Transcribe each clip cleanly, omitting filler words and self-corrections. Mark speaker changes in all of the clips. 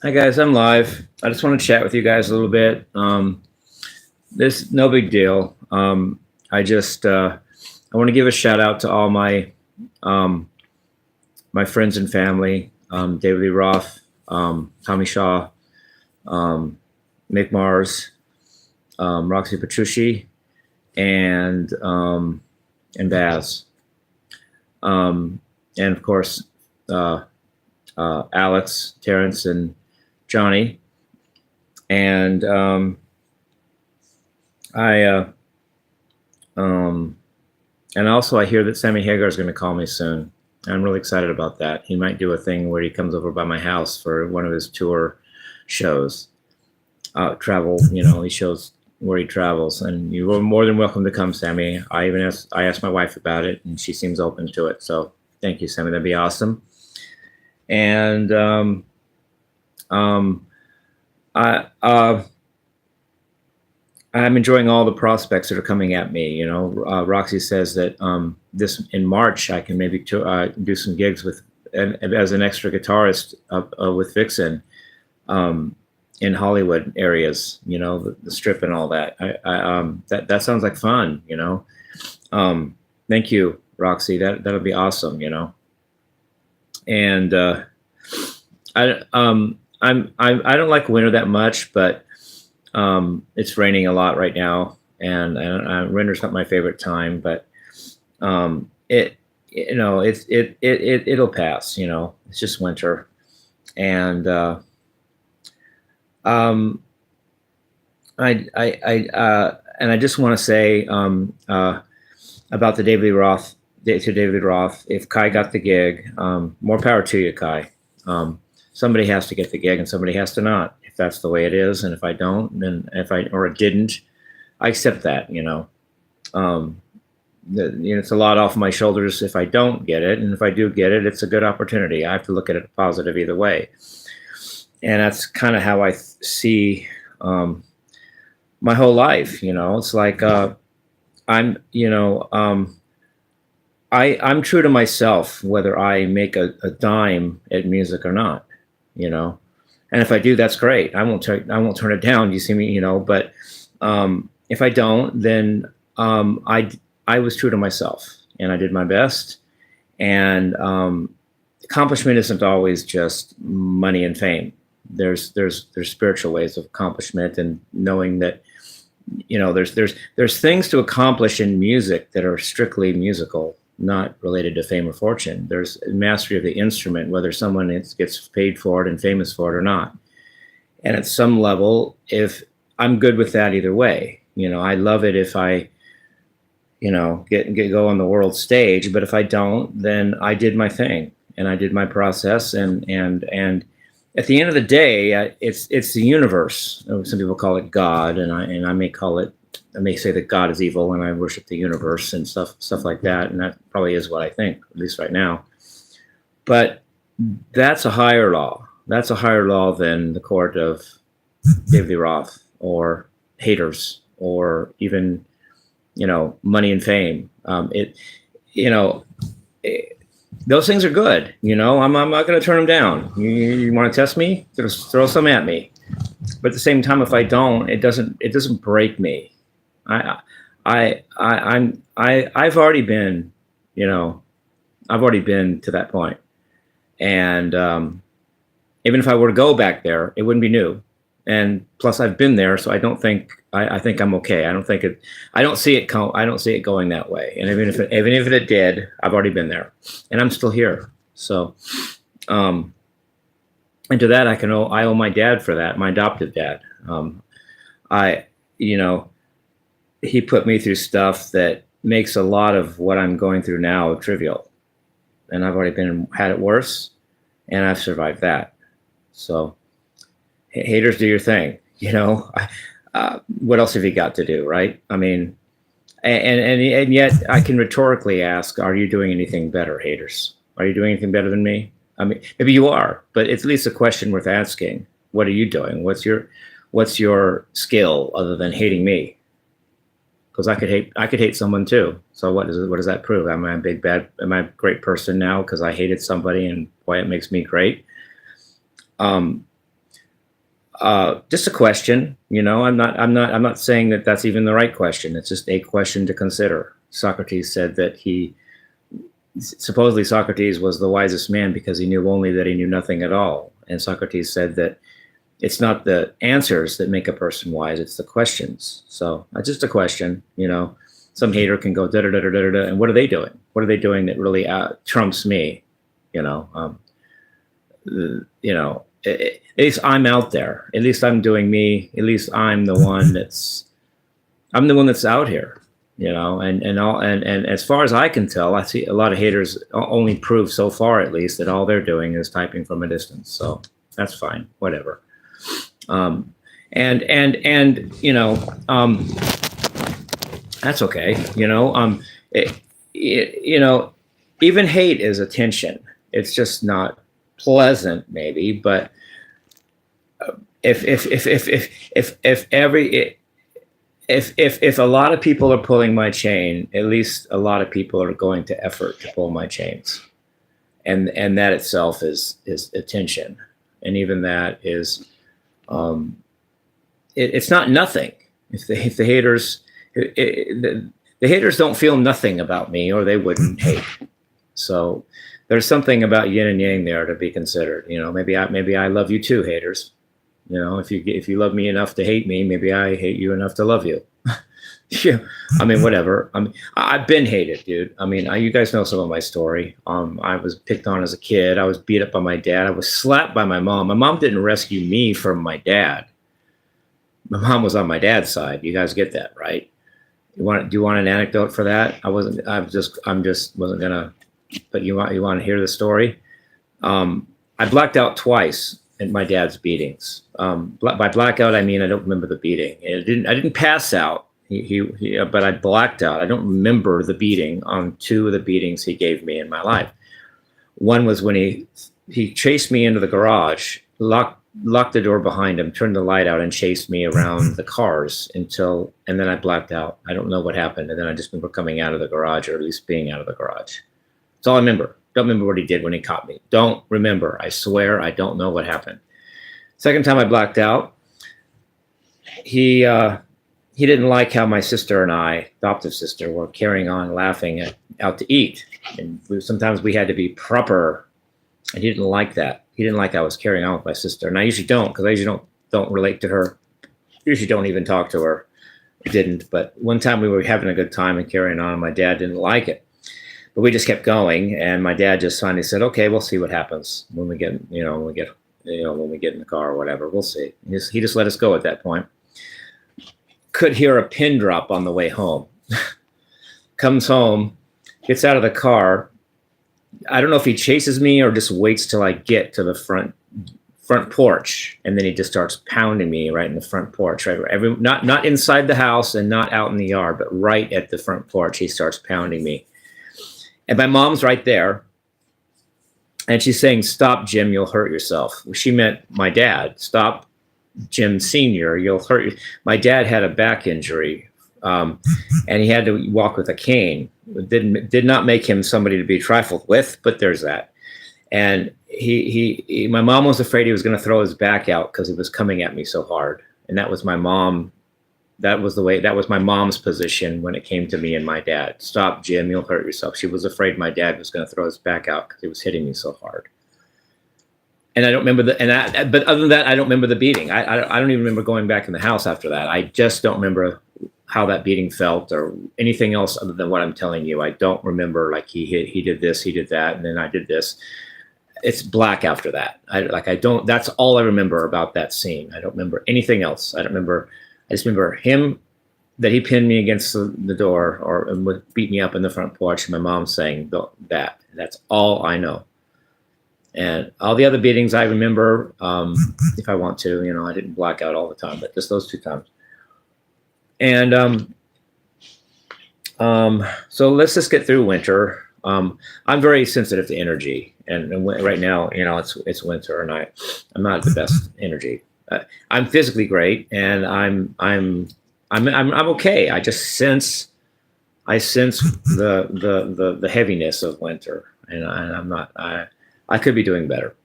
Speaker 1: Hi guys, I'm live. I just want to chat with you guys a little bit. This no big deal. I want to give a shout out to all um, my friends and family, David Lee Roth, Tommy Shaw, um, Mick Mars, Roxy Petrucci, and Baz, and of course uh, Alex, Terrence, and Johnny. And I um, and also I hear that Sammy Hagar is going to call me soon. I'm really excited about that. He might do a thing where he comes over by my house for one of his tour shows, travel. He shows where he travels, and you are more than welcome to come, Sammy. I asked my wife about it, and she seems open to it. So thank you, Sammy. That'd be awesome. And um, I I'm enjoying all the prospects that are coming at me. Roxy says that this in March I can maybe do some gigs with as an extra guitarist with Vixen in Hollywood areas. The Strip and all that. That sounds like fun. Thank you, Roxy. That'll be awesome. And I don't like winter that much, but it's raining a lot right now, and winter's not my favorite time. But it'll pass. It's just winter, and I just want to say about the David Lee Roth to David Lee Roth. If Kai got the gig, more power to you, Kai. Somebody has to get the gig, and somebody has to not. If that's the way it is, and if I don't, then or didn't, I accept that. It's a lot off my shoulders if I don't get it, and if I do get it, it's a good opportunity. I have to look at it positive either way, and that's kind of how I see my whole life. It's like I'm I'm true to myself whether I make a dime at music or not. And if I do, that's great. I won't turn it down. You see me, But if I don't, then I was true to myself, and I did my best. And accomplishment isn't always just money and fame. There's spiritual ways of accomplishment, and knowing that there's things to accomplish in music that are strictly musical, not related to fame or fortune. There's mastery of the instrument, whether someone gets paid for it and famous for it or not. And at some level, if I'm good with that either way, I love it if I, go on the world stage. But if I don't, then I did my thing and I did my process. And at the end of the day, it's the universe. Some people call it God, and I may say that God is evil, and I worship the universe and stuff like that. And that probably is what I think, at least right now. But that's a higher law. That's a higher law than the court of David Lee Roth or haters or even, money and fame. Those things are good. I'm not going to turn them down. You want to test me? Just throw some at me. But at the same time, if I don't, it doesn't break me. I've already been, I've already been to that point. And even if I were to go back there, it wouldn't be new. And plus, I've been there, so I don't think I think I'm okay. I don't see it going that way. And even if it did, I've already been there, and I'm still here. So, and to that, I owe my dad for that, my adoptive dad. He put me through stuff that makes a lot of what I'm going through now trivial, and I've already had it worse, and I've survived that. So, haters, do your thing. What else have you got to do, right? I mean, and yet I can rhetorically ask, are you doing anything better, haters? Are you doing anything better than me? I mean, maybe you are, but it's at least a question worth asking. What are you doing? What's your skill other than hating me? Because I could hate someone too. So what does that prove? Am I a great person now because I hated somebody, and boy, it makes me great. Just a question, I'm not saying that that's even the right question. It's just a question to consider. Socrates said that supposedly Socrates was the wisest man because he knew only that he knew nothing at all. And Socrates said that it's not the answers that make a person wise, it's the questions. So just a question, some hater can go da da da da da da, and what are they doing? What are they doing that really trumps me? At least I'm out there. At least I'm doing me. At least I'm the one that's out here. And as far as I can tell, I see a lot of haters only prove so far, at least, that all they're doing is typing from a distance. So that's fine, whatever. That's okay. Even hate is attention. It's just not pleasant, maybe, but if a lot of people are pulling my chain, at least a lot of people are going to effort to pull my chains, and that itself is attention, and even that is, it's not nothing. If the haters, the haters don't feel nothing about me, or they wouldn't hate. So there's something about yin and yang there to be considered. Maybe I love you too, haters. If you love me enough to hate me, maybe I hate you enough to love you. Yeah, whatever. I've been hated, dude. You guys know some of my story. I was picked on as a kid. I was beat up by my dad. I was slapped by my mom. My mom didn't rescue me from my dad. My mom was on my dad's side. You guys get that, right? Do you want an anecdote for that? I'm just wasn't gonna. But you want to hear the story? I blacked out twice at my dad's beatings. By blackout, I mean I don't remember the beating. I didn't pass out. But I blacked out. I don't remember the beating on two of the beatings he gave me in my life. One was when he chased me into the garage, locked the door behind him, turned the light out, and chased me around the cars and then I blacked out. I don't know what happened. And then I just remember coming out of the garage, or at least being out of the garage. That's all I remember. Don't remember what he did when he caught me. Don't remember. I swear I don't know what happened. Second time I blacked out, he didn't like how my sister and I, adoptive sister, were carrying on laughing out to eat. And sometimes we had to be proper. And he didn't like that. He didn't like I was carrying on with my sister. And I usually don't, because I usually don't relate to her. Usually don't even talk to her. I didn't. But one time we were having a good time and carrying on. My dad didn't like it. But we just kept going, and my dad just finally said, "Okay, we'll see what happens when we get in the car or whatever. We'll see." He just let us go at that point. Could hear a pin drop on the way home. Comes home, gets out of the car. I don't know if he chases me or just waits till I get to the front porch, and then he just starts pounding me right in the front porch. Right, not inside the house and not out in the yard, but right at the front porch, he starts pounding me. And my mom's right there, and she's saying, "Stop, Jim, you'll hurt yourself." She meant my dad. "Stop, Jim Sr., you'll hurt you." My dad had a back injury, and he had to walk with a cane. It did not make him somebody to be trifled with, but there's that. And my mom was afraid he was going to throw his back out because he was coming at me so hard. And that was my mom. That was my mom's position when it came to me and my dad. "Stop, Jim, you'll hurt yourself." She was afraid my dad was going to throw his back out because he was hitting me so hard. And I don't remember but other than that, I don't remember the beating. I don't even remember going back in the house after that. I just don't remember how that beating felt or anything else other than what I'm telling you. I don't remember like he did this, he did that, and then I did this. It's black after that. That's all I remember about that scene. I don't remember anything else. I just remember him, that he pinned me against the door and would beat me up in the front porch. And my mom saying that. That's all I know. And all the other beatings I remember, if I want to, I didn't black out all the time, but just those two times. And so let's just get through winter. I'm very sensitive to energy, and right now, it's winter, and I'm not at the best energy. I'm physically great, and I'm okay. I just sense the heaviness of winter, and I'm not. I could be doing better,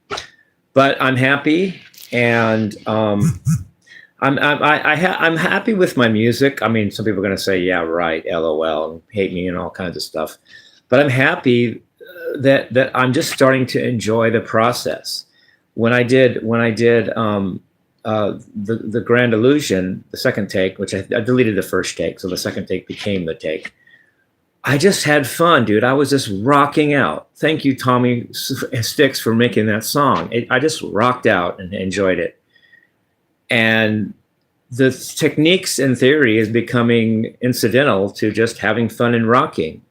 Speaker 1: but I'm happy. And I'm happy with my music. I mean, some people are going to say, "Yeah, right, LOL," and hate me and all kinds of stuff. But I'm happy that I'm just starting to enjoy the process. When I did the Grand Illusion, the second take, which I deleted the first take, so the second take became the take. I just had fun, dude. I was just rocking out. Thank you, Tommy Sticks, for making that song. I just rocked out and enjoyed it. And the techniques and theory is becoming incidental to just having fun and rocking.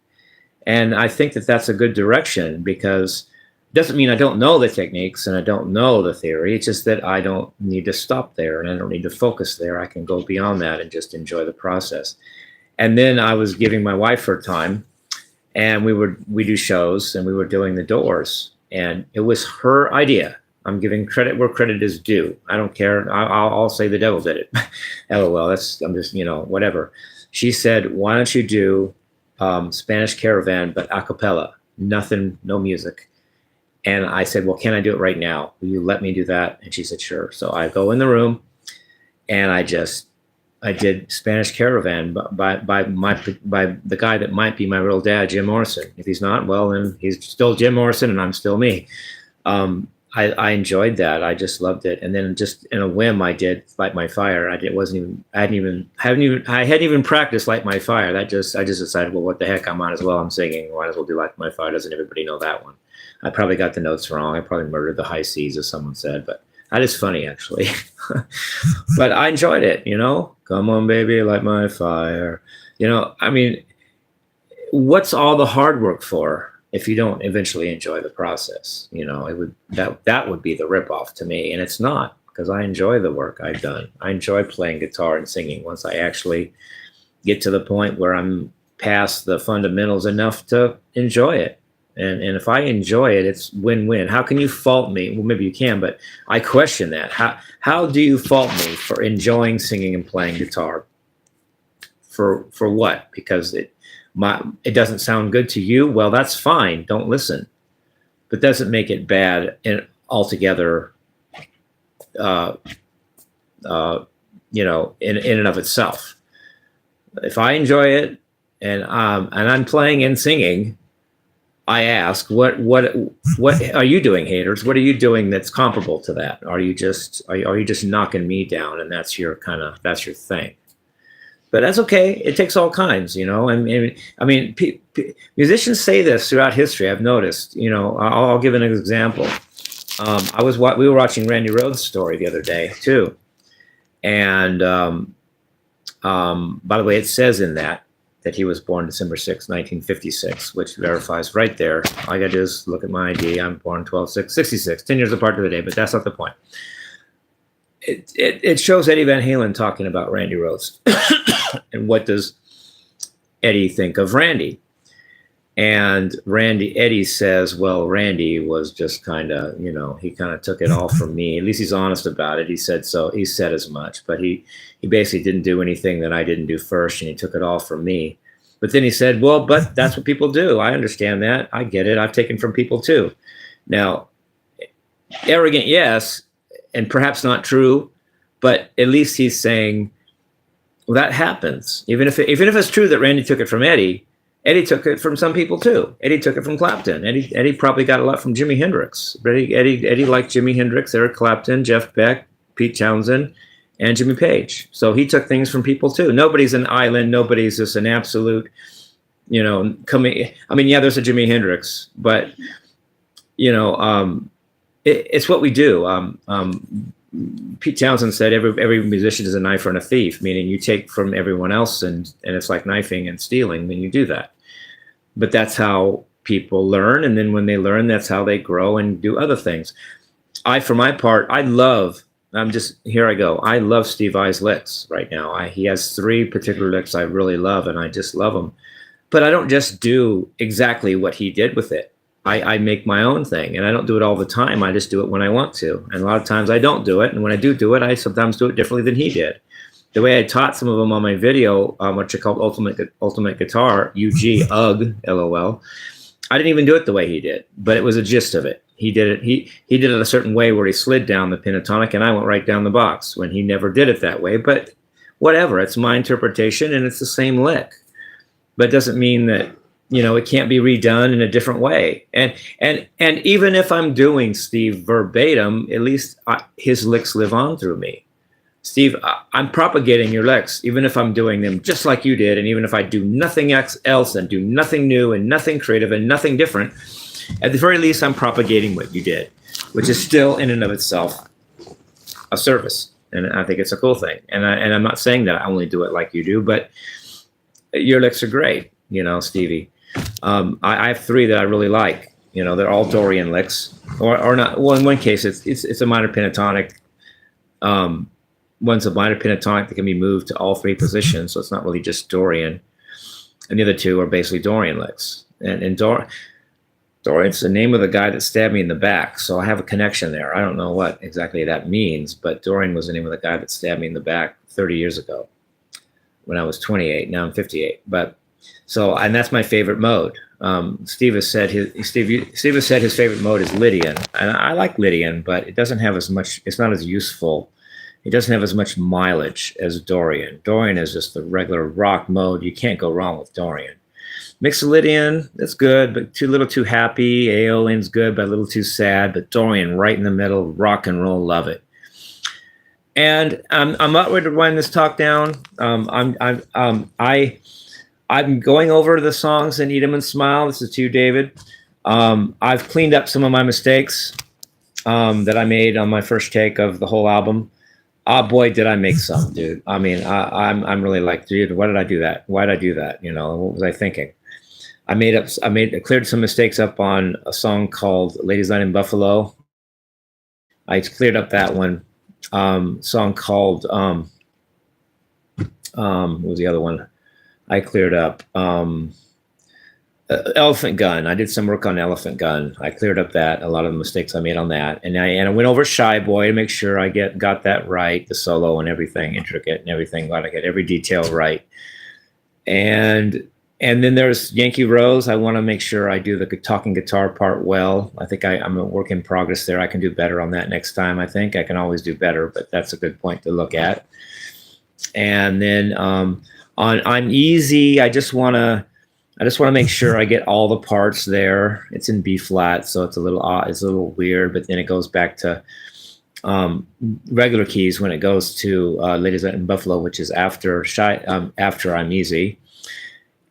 Speaker 1: And I think that that's a good direction, because it doesn't mean I don't know the techniques and I don't know the theory. It's just that I don't need to stop there and I don't need to focus there. I can go beyond that and just enjoy the process. And then I was giving my wife her time, and we do shows, and we were doing the Doors, and it was her idea. I'm giving credit where credit is due. I don't care. I'll say the devil did it. LOL. I'm just, whatever. She said, "Why don't you do Spanish Caravan, but a cappella, nothing, no music?" And I said, "Well, can I do it right now? Will you let me do that?" And she said, "Sure." So I go in the room, and I did Spanish Caravan by the guy that might be my real dad, Jim Morrison. If he's not, well, then he's still Jim Morrison, and I'm still me. I enjoyed that. I just loved it. And then just in a whim, I did Light My Fire. I hadn't even practiced Light My Fire. I just decided, well, what the heck? I might as well. I'm singing. Might as well do Light My Fire. Doesn't everybody know that one? I probably got the notes wrong. I probably murdered the high C's, as someone said, but that is funny, actually. But I enjoyed it, Come on, baby, light my fire. I mean, what's all the hard work for if you don't eventually enjoy the process? That would be the ripoff to me, and it's not, because I enjoy the work I've done. I enjoy playing guitar and singing once I actually get to the point where I'm past the fundamentals enough to enjoy it. And if I enjoy it, it's win-win. How can you fault me? Well, maybe you can, but I question that. How do you fault me for enjoying singing and playing guitar? For what? Because it doesn't sound good to you? Well, that's fine. Don't listen. But doesn't make it bad and altogether, in and of itself. If I enjoy it and I'm playing and singing, I ask, what are you doing, haters? What are you doing that's comparable to that? Are you just knocking me down, and that's your thing? But that's okay. It takes all kinds, I mean, musicians say this throughout history. I've noticed. I'll give an example. We were watching Randy Rhoads' story the other day too, and by the way, it says in that he was born December 6, 1956, which verifies right there. All I got to do is look at my ID. I'm born 12/6/66, 10 years apart to the day, but that's not the point. It shows Eddie Van Halen talking about Randy Rhoads. And what does Eddie think of Randy? And Eddie says, well, Randy was just kind of, he kind of took it all from me. At least he's honest about it. He said so. He said as much, but he basically didn't do anything that I didn't do first, and he took it all from me. But then he said, well, but that's what people do. I understand that. I get it. I've taken from people too. Now, arrogant, yes, and perhaps not true, but at least he's saying, well, that happens. Even if it's true that Randy took it from Eddie took it from some people too. Eddie took it from Clapton. Eddie probably got a lot from Jimi Hendrix. Eddie liked Jimi Hendrix, Eric Clapton, Jeff Beck, Pete Townsend, and Jimmy Page. So he took things from people too. Nobody's an island. Nobody's just an absolute, coming. I mean, yeah, there's a Jimi Hendrix, but it's what we do. Pete Townsend said every musician is a knifer and a thief, meaning you take from everyone else, and it's like knifing and stealing when you do that. But that's how people learn, and then when they learn, that's how they grow and do other things. For my part, I love Steve Vai's licks right now. He has 3 particular licks I really love, and I just love them. But I don't just do exactly what he did with it. I make my own thing, and I don't do it all the time. I just do it when I want to. And a lot of times I don't do it. And when I do it, I sometimes do it differently than he did. The way I taught some of them on my video, what you call Ultimate Guitar, UG, UG, LOL, I didn't even do it the way he did, but it was a gist of it. he did it. He did it a certain way where he slid down the pentatonic, and I went right down the box when he never did it that way. But whatever, it's my interpretation, and it's the same lick. But it doesn't mean that, you know, it can't be redone in a different way. And even if I'm doing Steve verbatim, at least his licks live on through me. Steve, I'm propagating your licks, even if I'm doing them just like you did, and even if I do nothing else and do nothing new and nothing creative and nothing different, at the very least, I'm propagating what you did, which is still in and of itself a service. And I think it's a cool thing. And I'm not saying that I only do it like you do, but your licks are great, you know, Stevie. I have 3 that I really like. You know, they're all Dorian licks, or not. Well, in one case, it's a minor pentatonic. One's a minor pentatonic that can be moved to all 3 positions, so it's not really just Dorian. And the other 2 are basically Dorian licks. And Dorian's the name of the guy that stabbed me in the back, so I have a connection there. I don't know what exactly that means, but Dorian was the name of the guy that stabbed me in the back 30 years ago when I was 28. Now I'm 58. But so, and that's my favorite mode. Steve has said his favorite mode is Lydian, and I like Lydian, but it doesn't have as much. It's not as useful. It doesn't have as much mileage as Dorian. Dorian is just the regular rock mode. You can't go wrong with Dorian. Mixolydian, that's good, but too little too happy. Aeolian's good, but a little too sad. But Dorian, right in the middle, rock and roll, love it. And I'm not ready to wind this talk down. I'm going over the songs in Eat 'em and Smile. This is to you, David. I've cleaned up some of my mistakes that I made on my first take of the whole album. Boy, did I make some, dude. I mean, I'm really like, dude, why did I do that? Why did I do that? You know, what was I thinking? I cleared some mistakes up on a song called Ladies Night in Buffalo. I cleared up that one. Song called, what was the other one? I cleared up Elephant Gun. I did some work on Elephant Gun. I cleared up that, a lot of the mistakes I made on that. And I went over Shy Boy to make sure I got that right, the solo and everything, intricate and everything. Glad I get every detail right. And then there's Yankee Rose. I want to make sure I do the talking guitar part well. I think I'm a work in progress there. I can do better on that next time. I think I can always do better, but that's a good point to look at. And then on I'm Easy, I just want to make sure I get all the parts there. It's in B flat, so it's a little odd, it's a little weird, but then it goes back to regular keys when it goes to Ladies Night in Buffalo, which is after I'm Easy.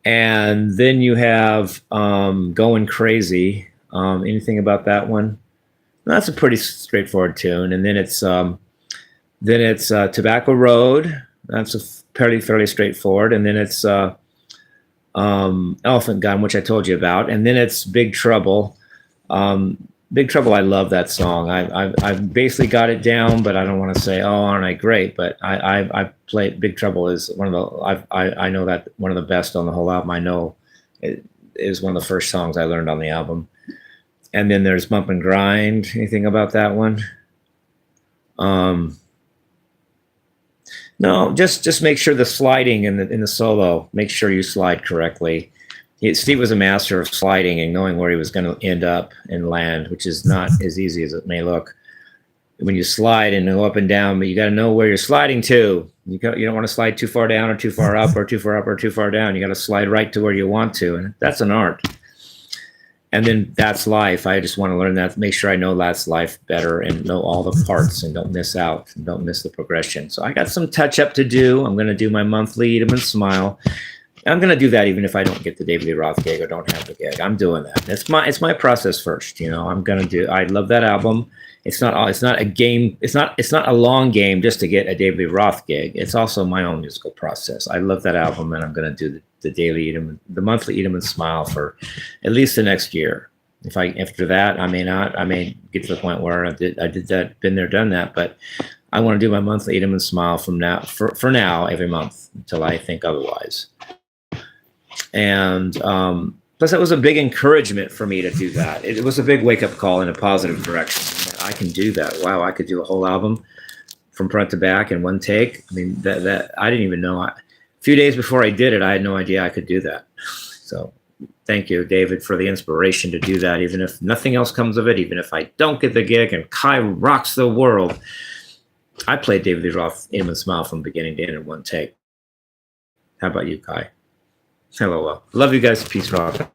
Speaker 1: And then you have Going Crazy. Anything about that one? That's a pretty straightforward tune. And then it's Tobacco Road. That's a fairly straightforward. And then it's Elephant Gun, which I told you about. And then it's Big Trouble. Big Trouble, I love that song. I've basically got it down, but I don't want to say, oh, aren't I great? But I played Big Trouble is one of the I know that one of the best on the whole album. I know it is one of the first songs I learned on the album. And then there's Bump and Grind. Anything about that one? No, just make sure the sliding in the solo. Make sure you slide correctly. Steve was a master of sliding and knowing where he was going to end up and land, which is not as easy as it may look. When you slide and go up and down, but you got to know where you're sliding to. You don't want to slide too far down or too far up or too far up or too far down. You got to slide right to where you want to, and that's an art. And then That's Life. I just want to learn that, make sure I know That's Life better and know all the parts and don't miss out and don't miss the progression. So I got some touch up to do. I'm going to do my monthly Eat 'em and Smile. I'm going to do that even if I don't get the David Lee Roth gig or don't have the gig. I'm doing that. It's my process first. You know, I love that album. It's not a game. It's not a long game just to get a David Lee Roth gig. It's also my own musical process. I love that album, and I'm going to do the monthly Eat 'em and Smile for at least the next year. After that, I may not. I may get to the point where I did that, been there, done that. But I want to do my monthly Eat 'em and Smile from now for now every month until I think otherwise. And plus, that was a big encouragement for me to do that. It was a big wake-up call in a positive direction. I can do that. Wow, I could do a whole album from front to back in one take. I mean, that I didn't even know. A few days before I did it, I had no idea I could do that. So thank you, David, for the inspiration to do that. Even if nothing else comes of it, even if I don't get the gig and Kai rocks the world, I played David Lee Roth, Aim and Smile from beginning to end in one take. How about you, Kai? Hello, well. Love you guys. Peace, rock.